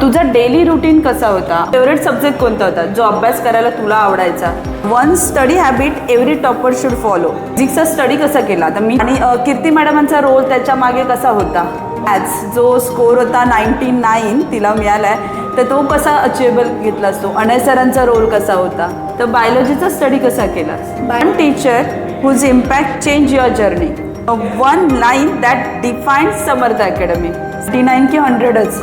तुझा daily routine कसा होता? फेवरेट सब्जेक्ट कोणता होता जो अभ्यास करायला तुला आवडायचा? One study habit every topper should follow. फिजिक्सचा स्टडी कसा केला? तर मी आणि कीर्ती मॅडमांचा रोल त्याच्या मागे कसा होता? मॅथ्स जो स्कोर होता 99 तिला मिळालाय, तर तो कसा अचिवेबल घेतला असतो? अनय सरांचा रोल कसा होता? तर बायोलॉजीचा स्टडी कसा केला? One teacher whose impact change your journey. One line that defines Samarth academy. 99 की 100च?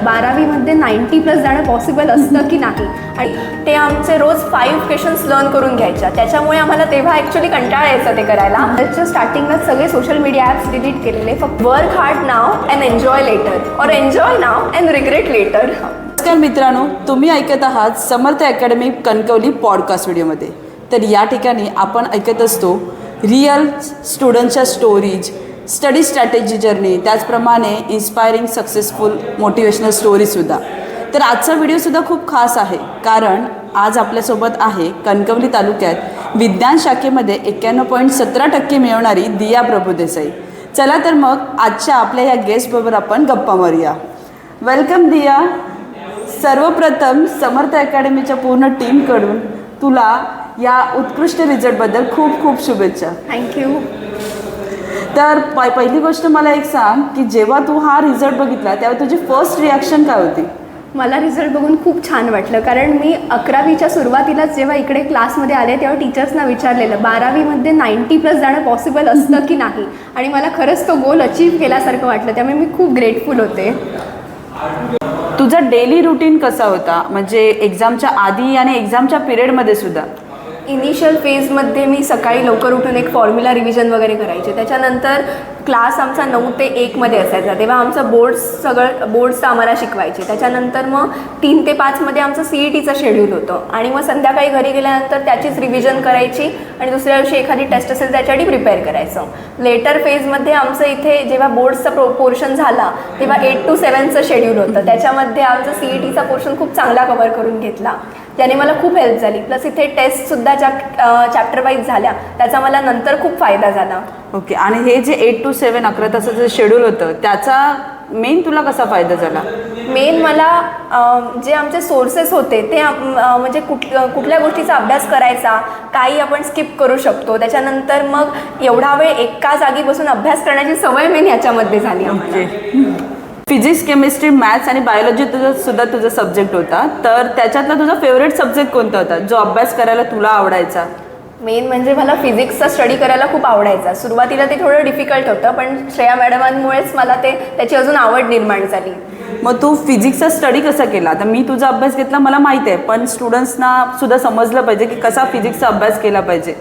12वीमध्ये 90+ जाणं पॉसिबल असतं की नाही. आणि ते आमचे रोज 5 क्वेश्चन्स लर्न करून घ्यायच्या, त्याच्यामुळे आम्हाला तेव्हा ॲक्च्युली कंटाळा यायचा ते करायला. त्याच्या स्टार्टिंगलाच सगळे सोशल मीडिया ॲप्स डिलीट केलेले. फक्त work hard now and enjoy later, or enjoy now and regret later. नमस्कार मित्रांनो, तुम्ही ऐकत आहात समर्थ अकॅडमी कणकवली पॉडकास्ट व्हिडिओमध्ये. तर या ठिकाणी आपण ऐकत असतो रिअल स्टुडंटच्या स्टोरीज, स्टडी स्ट्रॅटेजी जर्नी, त्याचप्रमाणे इन्स्पायरिंग सक्सेसफुल मोटिवेशनल स्टोरीसुद्धा. तर आजचा व्हिडिओसुद्धा खूप खास आहे, कारण आज आपल्यासोबत आहे कणकवली तालुक्यात विज्ञान शाखेमध्ये 91.17% मिळवणारी दिया प्रभुदेसाई. चला तर मग आजच्या आपल्या या गेस्टबरोबर आपण गप्पा मारूया. वेलकम दिया. सर्वप्रथम समर्थ अकॅडमीच्या पूर्ण टीमकडून तुला या उत्कृष्ट रिझल्टबद्दल खूप खूप शुभेच्छा. थँक्यू. तर पहिली गोष्ट मला एक सांग की जेव्हा तू हा रिझल्ट बघितला तेव्हा तुझी फर्स्ट रिॲक्शन काय होती? मला रिझल्ट बघून खूप छान वाटलं, कारण मी 11वीच्या सुरुवातीलाच जेव्हा इकडे क्लासमध्ये आले तेव्हा टीचर्सना विचारलेलं 12वीमध्ये 90+ जाणं पॉसिबल असतं की नाही, आणि मला खरंच तो गोल अचीव केल्यासारखं वाटलं. त्यामुळे मी खूप ग्रेटफुल होते. तुझा डेली रुटीन कसा होता, म्हणजे एक्झामच्या आधी आणि एक्झामच्या पिरियडमध्ये सुद्धा? इनिशियल फेजमध्ये मी सकाळी लवकर उठून एक फॉर्म्युला रिव्हिजन वगैरे करायचे. त्याच्यानंतर क्लास आमचा 9 ते 1मध्ये असायचा, तेव्हा आमचं बोर्ड्सचं आम्हाला शिकवायचे. त्याच्यानंतर मग 3 ते 5मध्ये आमचं CETचं शेड्यूल होतं, आणि मग संध्याकाळी घरी गेल्यानंतर त्याचीच रिव्हिजन करायची आणि दुसऱ्या दिवशी एखादी टेस्ट असेल त्याच्यासाठी प्रिपेअर करायचं. लेटर फेजमध्ये आमचं इथे जेव्हा बोर्ड्सचा पोर्शन झाला तेव्हा 8 to 7चं शेड्यूल होतं. त्याच्यामध्ये आमचं CETचा पोर्शन खूप चांगला कव्हर करून घेतला, त्याने मला खूप हेल्प झाली. प्लस इथे टेस्टसुद्धा ज्या चॅप्टर वाईज झाल्या त्याचा मला नंतर खूप फायदा झाला. ओके. आणि हे जे 8 to 7 11 तासाचं जे शेड्यूल होतं त्याचा मेन तुला कसा फायदा झाला? मेन मला जे आमचे सोर्सेस होते ते म्हणजे कुठल्या गोष्टीचा अभ्यास करायचा, काही आपण स्किप करू शकतो. त्याच्यानंतर मग एवढा वेळ एका जागी बसून अभ्यास करण्याची सवय मेन याच्यामध्ये झाली. फिजिक्स, केमिस्ट्री, मॅथ्स आणि बायोलॉजी सुद्धा तुझा सब्जेक्ट होता, तर त्याच्यातला तुझा फेवरेट सब्जेक्ट कोणता होता जो अभ्यास करायला तुला आवडायचा? मेन म्हणजे मला फिजिक्सचा स्टडी करायला खूप आवडायचा. सुरुवातीला ते थोडं डिफिकल्ट होतं, पण श्रेया मॅडमांमुळेच मला त्याची अजून आवड निर्माण झाली. मग तू फिजिक्सचा स्टडी कसा केला? आता मी तुझा अभ्यास घेतला मला माहीत आहे, पण स्टुडंट्सना सुद्धा समजलं पाहिजे की कसा फिजिक्सचा अभ्यास केला पाहिजे,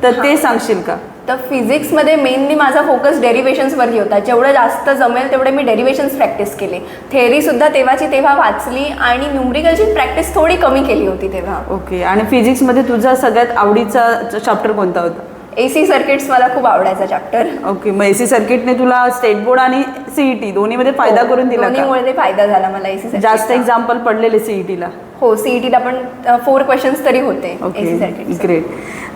तर ते सांगशील का? तर फिजिक्समध्ये मेनली माझा फोकस डेरिव्हेशन्सवरती होता. जेवढं जास्त जमेल तेवढे मी डेरिव्हेशन्स प्रॅक्टिस केले. थेअरीसुद्धा तेव्हाची तेव्हा वाचली, आणि न्यूमरिकलची प्रॅक्टिस थोडी कमी केली होती तेव्हा. ओके. आणि फिजिक्समध्ये तुझा सगळ्यात आवडीचा चॅप्टर कोणता होता? AC सर्किट्स मला खूप आवडायचा चॅप्टर. ओके. मग AC सर्किटने तुला स्टेट बोर्ड आणि CET दोन्हीमध्ये फायदा करून दिला? दोन्हीमुळे ते फायदा झाला मला. AC सर्किट जास्त एक्झाम्पल पडलेले CETला? हो, CETला पण 4 क्वेश्चन्स तरी होते. Okay, great.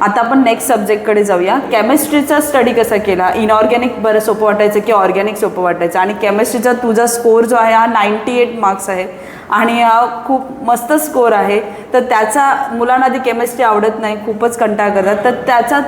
आता आपण नेक्स्ट सब्जेक्टकडे जाऊया. केमिस्ट्रीचा स्टडी कसा केला? इनऑर्गॅनिक बरं सोपं वाटायचं की ऑर्गॅनिक सोपं वाटायचं? आणि केमिस्ट्रीचा तुझा स्कोर जो आहे हा 98 मार्क्स आहे, आणि खूप मस्त स्कोर आहे. तर त्याचा मुलांना आधी केमिस्ट्री आवडत नाही, खूपच कंटाळा करतात, तर त्याचा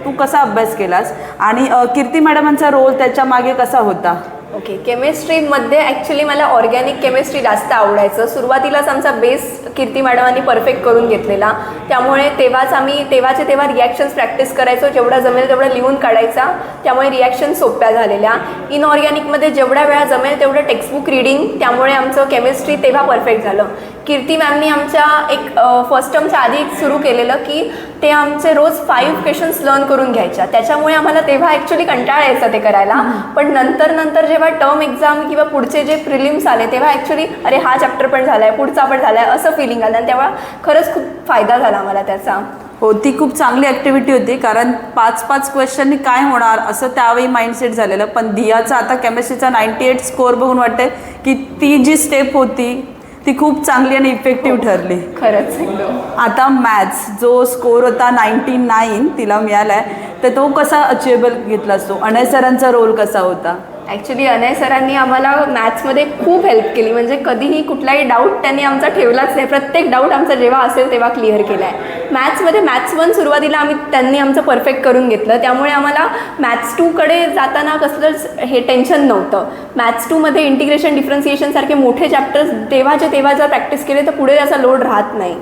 तू कसा अभ्यास केलास? आणि कीर्ती मॅडमांचा रोल त्याच्या मागे कसा होता? ओके. केमिस्ट्रीमध्ये ॲक्च्युली मला ऑर्गॅनिक केमिस्ट्री जास्त आवडायचं. सुरुवातीलाच आमचा बेस कीर्ती मॅडमांनी परफेक्ट करून घेतलेला, त्यामुळे तेव्हाचे तेव्हा रिॲक्शन्स प्रॅक्टिस करायचो. जेवढा जमेल तेवढं लिहून काढायचा, त्यामुळे रिॲक्शन सोप्या झालेल्या. इनऑर्गॅनिकमध्ये जेवढ्या वेळा जमेल तेवढं टेक्स्टबुक रीडिंग, त्यामुळे आमचं केमिस्ट्री तेव्हा परफेक्ट झालं. कीर्ती मॅमनी आमच्या एक फर्स्ट टर्मच्या आधी सुरू केलेलं की ते आमचे रोज 5 क्वेश्चन्स लर्न करून घ्यायच्या, त्याच्यामुळे आम्हाला तेव्हा ॲक्च्युली कंटाळा यायचा ते करायला. पण नंतर जेव्हा टर्म एक्झाम किंवा पुढचे जे प्रिलिम्स आले तेव्हा ॲक्च्युली अरे हा चॅप्टर पण झाला आहे, पुढचा पण झाला आहे, असं फिलिंग आलं, आणि तेव्हा खरंच खूप फायदा झाला मला त्याचा. हो, ती खूप चांगली ॲक्टिव्हिटी होती, कारण 5 क्वेश्चननी काय होणार असं त्यावेळी माइंडसेट झालेलं. पण दियाचा आता केमिस्ट्रीचा 98 स्कोर बघून वाटतंय की ती जी स्टेप होती ती खूप चांगली आणि इफेक्टिव्ह ठरली. खरंच एकदम. आता मॅथ्स जो स्कोर होता 99 तिला मिळालाय, तर तो कसा अचिवेबल घेतला असतो? अनय सरांचा रोल कसा होता? ॲक्च्युली अनय सरांनी आम्हाला मॅथ्समध्ये खूप हेल्प केली. म्हणजे कधीही कुठलाही डाऊट त्यांनी आमचा ठेवलाच नाही. प्रत्येक डाऊट आमचा जेव्हा असेल तेव्हा क्लिअर केला आहे. मॅथ्समध्ये मॅथ्स 1 सुरुवातीला त्यांनी आमचं परफेक्ट करून घेतलं. त्यामुळे आम्हाला मॅथ्स 2कडे जाताना कसलंच हे टेन्शन नव्हतं. मॅथ्स 2मध्ये इंटिग्रेशन डिफरन्सिएशनसारखे मोठे चॅप्टर्स तेव्हा जर प्रॅक्टिस केले तर पुढे असा लोड राहत नाही.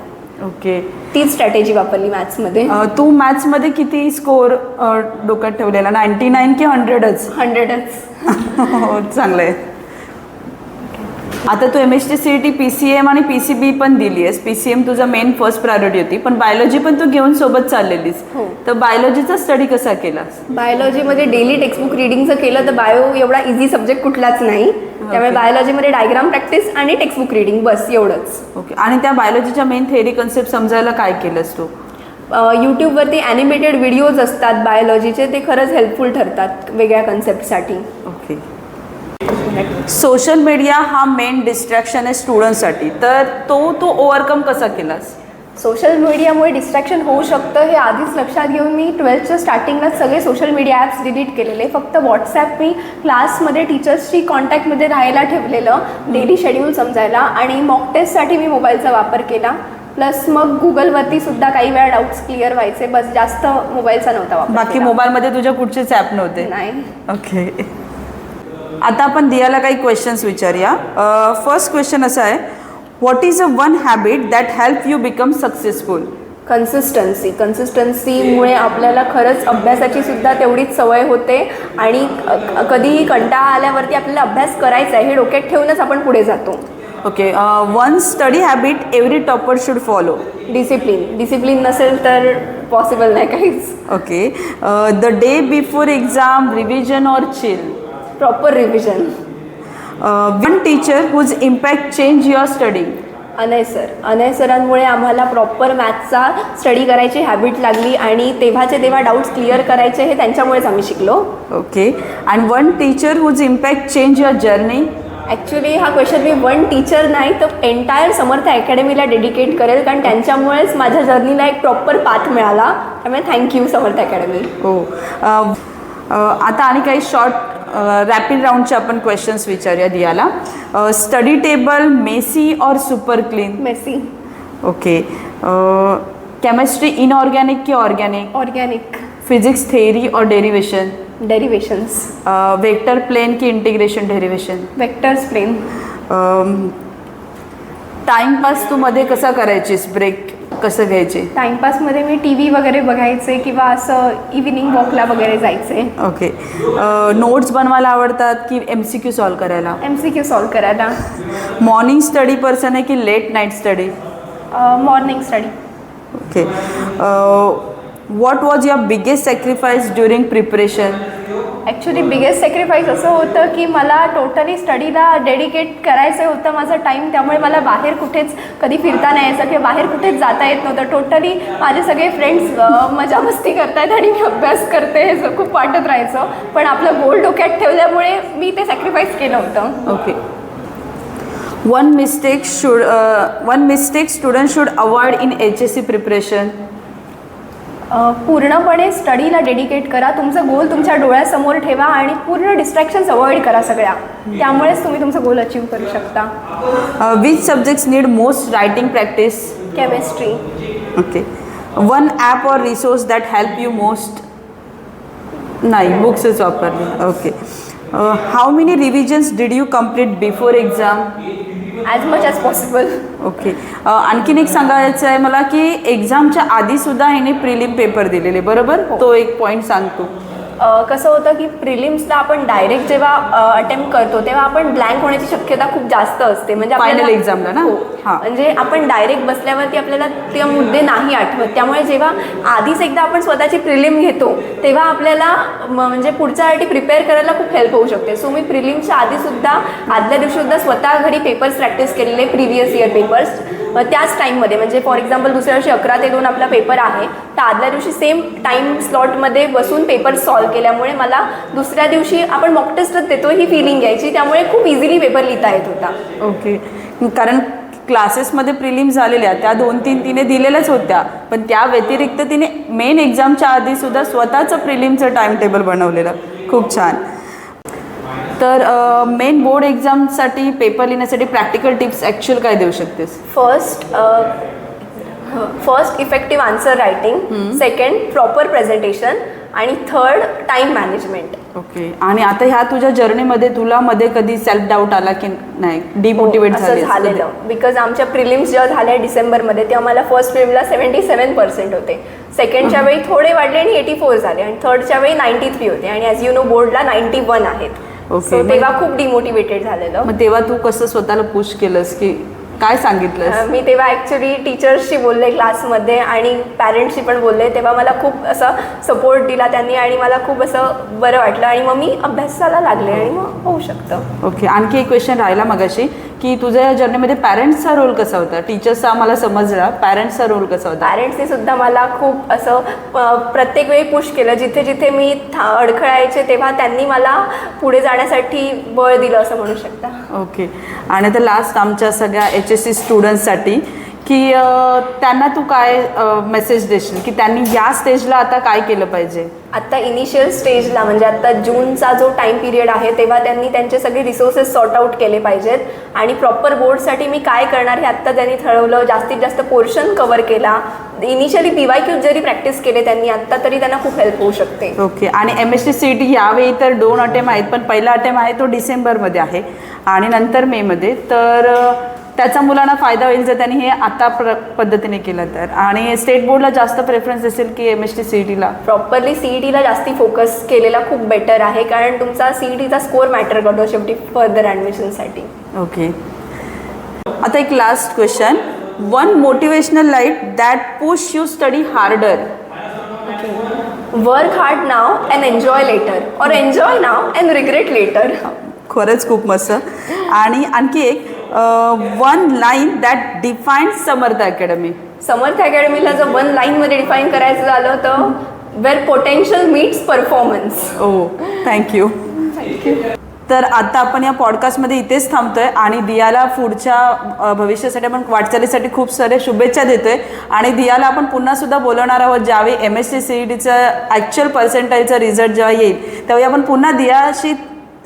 ओके. तीच स्ट्रॅटेजी वापरली मॅथ्समध्ये. तू मॅथ्समध्ये किती स्कोअर डोक्यात ठेवलेला? 99 की 100च? 100च. हो, चांगलं आहे. आता तू MST CET PCM आणि PCB पण दिली आहेस. PCM तुझा मेन फर्स्ट प्रायोरिटी होती, पण बायोलॉजी पण तू घेऊन सोबत चाललेलीस. हो. तर बायोलॉजीचा स्टडी कसा केलास? बायोलॉजीमध्ये डेली टेक्स्टबुक रिडिंगचं केलं तर बायो एवढा इझी सब्जेक्ट कुठलाच नाही. त्यामुळे बायोलॉजीमध्ये डायग्राम प्रॅक्टिस आणि टेक्स्टबुक रिडिंग बस एवढंच. ओके. आणि त्या बायोलॉजीच्या मेन थेअरी कन्सेप्ट समजायला काय केलंस तू? यूट्यूबवरती ॲनिमेटेड व्हिडिओज असतात बायोलॉजीचे, ते खरंच हेल्पफुल ठरतात वेगळ्या कन्सेप्टसाठी. ओके. सोशल मीडिया हा मेन डिस्ट्रॅक्शन आहे स्टुडंटसाठी, तर तू ओव्हरकम कसा केलास? सोशल मीडियामुळे डिस्ट्रॅक्शन होऊ शकतं हे आधीच लक्षात घेऊन मी 12च्या स्टार्टिंगलाच सगळे सोशल मीडिया ॲप्स डिलीट केलेले. फक्त व्हॉट्सॲप मी क्लासमध्ये टीचर्सची कॉन्टॅक्टमध्ये राहायला ठेवलेलं, डेली शेड्यूल समजायला, आणि मॉक टेस्टसाठी मी मोबाईलचा वापर केला. प्लस मग गुगलवरती सुद्धा काही वेळा डाऊट्स क्लिअर व्हायचे. बस जास्त मोबाईलचा नव्हता वापर. बाकी मोबाईलमध्ये तुझ्या कुठचेच ॲप नव्हते? नाही. ओके. आता आपण दियाला काही क्वेश्चन्स विचारूया. फर्स्ट क्वेश्चन असा आहे, what is a one habit that help you become successful? कन्सिस्टन्सीमुळे आपल्याला खरंच अभ्यासाची सुद्धा तेवढीच सवय होते, आणि कधीही कंटाळा आल्यावरती आपल्याला अभ्यास करायचा आहे हे डोक्यात ठेवूनच आपण पुढे जातो. Okay. One study habit every topper should follow? Discipline नसेल तर पॉसिबल नाही काहीच. Okay. The day before exam, revision or chill? Proper revision. One teacher whose impact change your study? Anay सरांमुळे आम्हाला प्रॉपर मॅथ्सचा स्टडी करायची हॅबिट लागली, आणि तेव्हा डाऊट्स क्लिअर करायचे हे त्यांच्यामुळेच आम्ही शिकलो. Okay. And one teacher whose impact change your journey? Actually हा क्वेश्चन मी वन टीचर नाही तर एंटायर समर्थ अकॅडमीला डेडिकेट करेल, कारण त्यांच्यामुळेच माझ्या जर्नीला एक प्रॉपर पाथ मिळाला. त्यामुळे थँक्यू समर्थ अकॅडमी. हो. आता आणि काही शॉर्ट रॅपिड राऊंडचे आपण क्वेश्चन्स विचारूया दियाला. Study table messy or super clean? Messy. Okay. Chemistry inorganic की organic? Organic. Physics theory or derivation? Derivations. Vector plane की integration derivation? Vectors plane. Timepass तू मध्ये कसा करायचीस? ब्रेक कसं घ्यायचे? टाइमपासमध्ये मी TV वगैरे बघायचे किंवा असं इव्हिनिंग वॉकला वगैरे जायचे. ओके. नोट्स बनवायला आवडतात की MCQ सॉल्व करायला? MCQ सॉल्व करायला. मॉर्निंग स्टडी पर्सन आहे की late night study? Morning study. Okay. What was your biggest sacrifice during preparation? Actually biggest sacrifice असं होतं की मला टोटली स्टडीला डेडिकेट करायचं होतं माझं टाईम. त्यामुळे मला बाहेर कुठेच कधी फिरता नाही यायचं किंवा बाहेर कुठेच जाता येत नव्हतं. टोटली माझे सगळे फ्रेंड्स मजा मस्ती करतायत आणि मी अभ्यास करते हे खूप वाटत राहायचं. पण आपलं गोल डोक्यात ठेवल्यामुळे मी ते सॅक्रिफाईस केलं होतं. Okay. One mistake student should avoid in HSC preparation? पूर्णपणे स्टडीला डेडिकेट करा. तुमचं गोल तुमच्या डोळ्यासमोर ठेवा आणि पूर्ण डिस्ट्रॅक्शन्स अवॉइड करा सगळ्या. त्यामुळेच तुम्ही तुमचं गोल अचीव करू शकता. Which subjects need most writing practice? Chemistry. Okay. One app or resource that help you most? नाही, बुक्सच वापरले. Okay. How many revisions did you complete before exam? As much as possible. Okay. आणखीन एक सांगायचं आहे मला की एक्झामच्या आधीसुद्धा ह्याने प्रिलिम पेपर दिलेले, बरोबर? तो एक पॉईंट सांगतो. कसं होतं की प्रिलिम्सला आपण डायरेक्ट जेव्हा अटेम्प्ट करतो तेव्हा आपण ब्लँक होण्याची शक्यता खूप जास्त असते. म्हणजे फायनल एक्झामला ना? हां. म्हणजे आपण डायरेक्ट बसल्यावरती आपल्याला ते मुद्दे नाही आठवत. त्यामुळे जेव्हा आधीच एकदा आपण स्वतःची प्रिलिम घेतो तेव्हा आपल्याला म्हणजे पुढच्यासाठी प्रिपेअर करायला खूप हेल्प होऊ शकते. सो मी प्रिलिम्सच्या आधीसुद्धा आदल्या दिवशीसुद्धा स्वतः घरी पेपर्स प्रॅक्टिस केलेले, प्रिव्हियस इयर पेपर्स. त्याच टाईममध्ये म्हणजे फॉर एक्झाम्पल दुसऱ्या दिवशी 11 ते 2 आपला पेपर आहे तर आदल्या दिवशी सेम टाईम स्लॉटमध्ये बसून पेपर सॉल्व केल्यामुळे मला दुसऱ्या दिवशी आपण मॉक टेस्टच देतो ही फिलिंग यायची. त्यामुळे खूप इझिली पेपर लिहिता येत होता. ओके. कारण क्लासेसमध्ये प्रिलिम झालेल्या त्या 2-3 तिने दिलेल्याच होत्या, पण त्या व्यतिरिक्त तिने मेन एक्झामच्या आधीसुद्धा स्वतःचं प्रिलिमचं टाईम टेबल बनवलेलं. खूप छान. तर मेन बोर्ड एक्झामसाठी पेपर लिहिण्यासाठी प्रॅक्टिकल टिप्स ॲक्च्युअल काय देऊ शकतेस? First effective answer writing, second proper presentation आणि थर्ड टाईम मॅनेजमेंट. ओके. आणि आता ह्या तुझ्या जर्नीमध्ये तुला मध्ये कधी सेल्फ डाऊट आला की नाही, डिमोटिवेट असं झालेलं? बिकॉज आमच्या प्रिलिम्स जेव्हा झाल्या डिसेंबरमध्ये तेव्हा मला फर्स्ट प्रिलिमला 77% होते, सेकंडच्या वेळी थोडे वाढले आणि 84 झाले आणि थर्डच्या वेळी 93 होते आणि ॲज यू नो बोर्डला 91 आहेत. ओके. तेव्हा खूप डिमोटिवेटेड झालेलं. मग तेव्हा तू कसं स्वतःला पुश केलंस की काय सांगितलंस? मी तेव्हा ॲक्च्युली टीचर्सशी बोलले क्लासमध्ये आणि पॅरेंट्सशी पण बोलले. तेव्हा मला खूप असं सपोर्ट दिला त्यांनी आणि मला खूप असं बरं वाटलं आणि मग मी अभ्यासाला लागले आणि मग होऊ शकतं. ओके. आणखी एक क्वेश्चन राहिला मगाशी की तुझ्या या जर्नीमध्ये पॅरेंट्सचा रोल कसा होता? टीचर्सचा मला समजला, पॅरेंट्सचा रोल कसा होता? पॅरेंट्सने सुद्धा मला खूप असं प्रत्येक वेळी पुश केलं. जिथे जिथे मी अडखळायचे तेव्हा त्यांनी मला पुढे जाण्यासाठी बळ दिलं असं म्हणू शकता. ओके. आणि आता लास्ट आमच्या सगळ्या HSC स्टुडंट्ससाठी की त्यांना तू काय मेसेज देशील की त्यांनी या स्टेजला आता काय केलं पाहिजे? आत्ता इनिशियल स्टेजला म्हणजे आत्ता जूनचा जो टाईम पिरियड आहे तेव्हा त्यांनी त्यांचे सगळे रिसोर्सेस सॉर्ट आउट केले पाहिजेत आणि प्रॉपर बोर्डसाठी मी काय करणार हे आत्ता त्यांनी ठरवलं. जास्तीत जास्त पोर्शन कव्हर केला. इनिशियली PYQ जरी प्रॅक्टिस केले त्यांनी आत्ता तरी त्यांना खूप हेल्प होऊ शकते. ओके. आणि MST CET यावेळी तर 2 अटेम्प आहेत, पण पहिला अटेम्प आहे तो डिसेंबरमध्ये आहे आणि नंतर मेमध्ये. तर त्याचा मुलांना फायदा होईल जर त्यांनी हे आता पद्धतीने केलं तर. आणि स्टेट बोर्डला जास्त प्रेफरन्स असेल की MST CETला? प्रॉपरली CETला जास्ती फोकस केलेला खूप बेटर आहे कारण तुमचा CETचा स्कोअर मॅटर करतो शेवटी फर्दर ॲडमिशनसाठी. ओके. आता एक last question. One motivational light that push you study harder? Work hard now and enjoy later or enjoy now and regret later. खरंच खूप मस्त. आणि आणखी एक one line that define Samarth academy? Samarth अकॅडमीला जर 1 लाईनमध्ये डिफाईन करायचं झालं तर where potential meets performance. Oh, thank you. तर आता आपण या पॉडकास्टमध्ये इथेच थांबतोय आणि दियाला पुढच्या भविष्यासाठी आपण वाटचालीसाठी खूप सारे शुभेच्छा देतोय आणि दियाला आपण पुन्हा सुद्धा बोलवणार आहोत ज्यावेळी MST CETचं ॲक्च्युअल पर्सेंटाईलचा रिझल्ट जेव्हा येईल त्यावेळी आपण पुन्हा दियाशी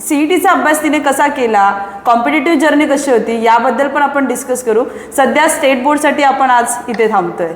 CETचा अभ्यास तिने कसा केला, कॉम्पिटेटिव्ह जर्नी कशी होती याबद्दल पण आपण डिस्कस करू. सध्या स्टेट बोर्डसाठी आपण आज इथे थांबतोय.